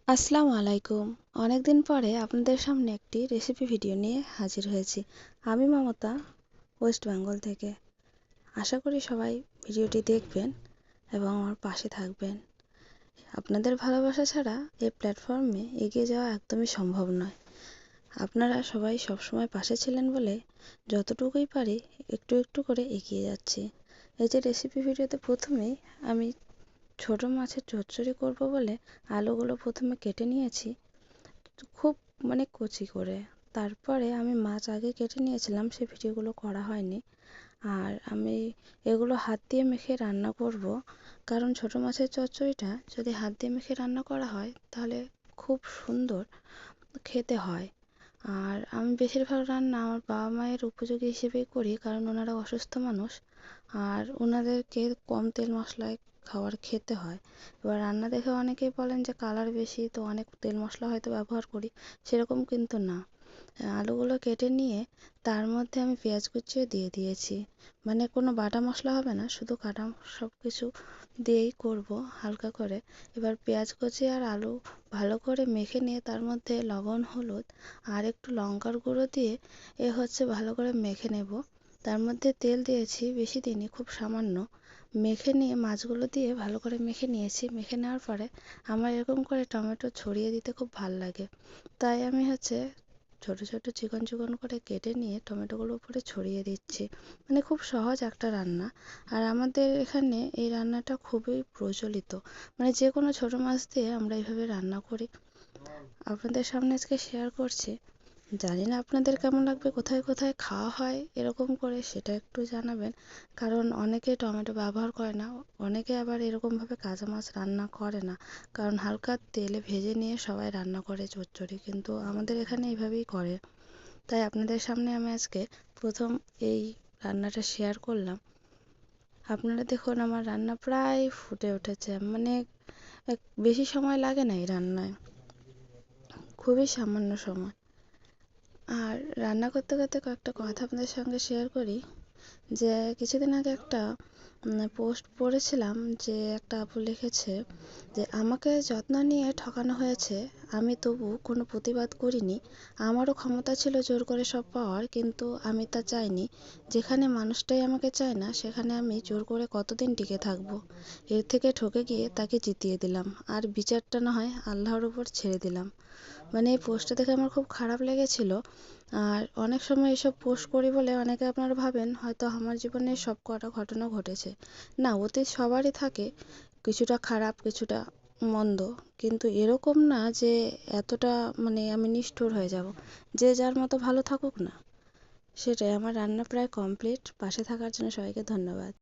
আসসালামু আলাইকুম। অনেকদিন পরে আপনাদের সামনে একটি রেসিপি ভিডিও নিয়ে হাজির হয়েছি। আমি মমতা, ওয়েস্ট বেঙ্গল থেকে। আশা করি সবাই ভিডিওটি দেখবেন এবং আমার পাশে থাকবেন। আপনাদের ভালোবাসা ছাড়া এই প্ল্যাটফর্মে এগিয়ে যাওয়া একদমই সম্ভব নয়। আপনারা সবাই সবসময় পাশে ছিলেন বলে যতটুকুই পারি একটু একটু করে এগিয়ে যাচ্ছি। এই যে রেসিপি ভিডিওতে প্রথমেই আমি ছোট মাছের চচ্চড়ি করব বলে আলুগুলো প্রথমে কেটে নিয়েছি, খুব কচি করে। তারপরে আমি মাছ আগে কেটে নিয়েছিলাম, সে ভিডিওগুলো করা হয়নি। আর আমি এগুলো হাত দিয়ে মেখে রান্না করব, কারণ ছোট মাছের চচ্চড়িটা যদি হাত দিয়ে মেখে রান্না করা হয় তাহলে খুব সুন্দর খেতে হয়। আর আমি বেশিরভাগ রান্না আমার বাবা মায়ের উপযোগী হিসেবেই করি, কারণ ওনারা অসুস্থ মানুষ আর ওনাদেরকে কম তেল মশলায় খাবার খেতে হয়। এবার রান্না দেখে অনেকেই বলেন যে কালার বেশি, তো অনেক তেল মশলা হয়তো ব্যবহার করি, সেরকম কিন্তু না। আলুগুলো কেটে নিয়ে তার মধ্যে আমি পেঁয়াজ কুচিও দিয়ে দিয়েছি। কোনো বাটা মশলা হবে না, শুধু কাটা সব কিছু দিয়েই করব হালকা করে। এবার পেঁয়াজ কুচি আর আলু ভালো করে মেখে নিয়ে তার মধ্যে লবণ, হলুদ আর একটু লঙ্কার গুঁড়ো দিয়ে ভালো করে মেখে নেব। তার মধ্যে তেল দিয়েছি, বেশি দিইনি, খুব সামান্য। মেখে নিয়ে মাছগুলো দিয়ে ভালো করে মেখে নিয়েছি। মেখে নেওয়ার পরে আমার এরকম করে টমেটো ছড়িয়ে দিতে খুব ভাল লাগে, তাই আমি ছোট ছোট চিকন চিকন করে কেটে নিয়ে টমেটোগুলো উপরে ছড়িয়ে দিচ্ছি। খুব সহজ একটা রান্না। আর আমাদের এখানে এই রান্নাটা খুবই প্রচলিত, যে কোনো ছোট মাছ দিয়ে আমরা এইভাবে রান্না করি। আপনাদের সামনে আজকে শেয়ার করছি। জানি না আপনাদের কেমন লাগবে, কোথায় কোথায় খাওয়া হয় এরকম করে সেটা একটু জানাবেন। কারণ অনেকে টমেটো ব্যবহার করে না, অনেকে আবার এরকমভাবে কাঁচা মাছ রান্না করে না, কারণ হালকা তেলে ভেজে নিয়ে সবাই রান্না করে চচ্চড়ি, কিন্তু আমাদের এখানে এইভাবেই করে। তাই আপনাদের সামনে আমি আজকে প্রথম এই রান্নাটা শেয়ার করলাম। আপনারা দেখুন, আমার রান্না প্রায় ফুটে উঠেছে, বেশি সময় লাগে না এই রান্নায়, খুবই সামান্য সময়। আর রান্না করতে করতে কয়েকটা কথা আপনাদের সঙ্গে শেয়ার করি। যে কিছুদিন আগে একটা পোস্ট পড়েছিলাম, যে একটা আপু লিখেছে যে আমাকে যত্ন নিয়ে ঠকানো হয়েছে, আমি তবু কোনো প্রতিবাদ করিনি। আমারও ক্ষমতা ছিল জোর করে সব পাওয়ার, কিন্তু আমি তা চাইনি। যেখানে মানুষটাই আমাকে চায় না, সেখানে আমি জোর করে কতদিন টিকে থাকবো। এর থেকে ঠকে গিয়ে তাকে জিতিয়ে দিলাম, আর বিচারটা না হয় আল্লাহর উপর ছেড়ে দিলাম। এই পোস্টটা দেখে আমার খুব খারাপ লেগেছিল। আর অনেক সময় এসব পোস্ট করি বলে অনেকে আপনারা ভাবেন হয়তো আমার জীবনে সব কটা ঘটনা ঘটেছে। না, অতীত সবারই থাকে, কিছুটা খারাপ কিছুটা মন্দ, কিন্তু এরকম না যে এতটা আমি নিষ্ঠুর হয়ে যাব। যে যার মতো ভালো থাকুক না। সেটাই। আমার রান্না প্রায় কমপ্লিট। পাশে থাকার জন্য সবাইকে ধন্যবাদ।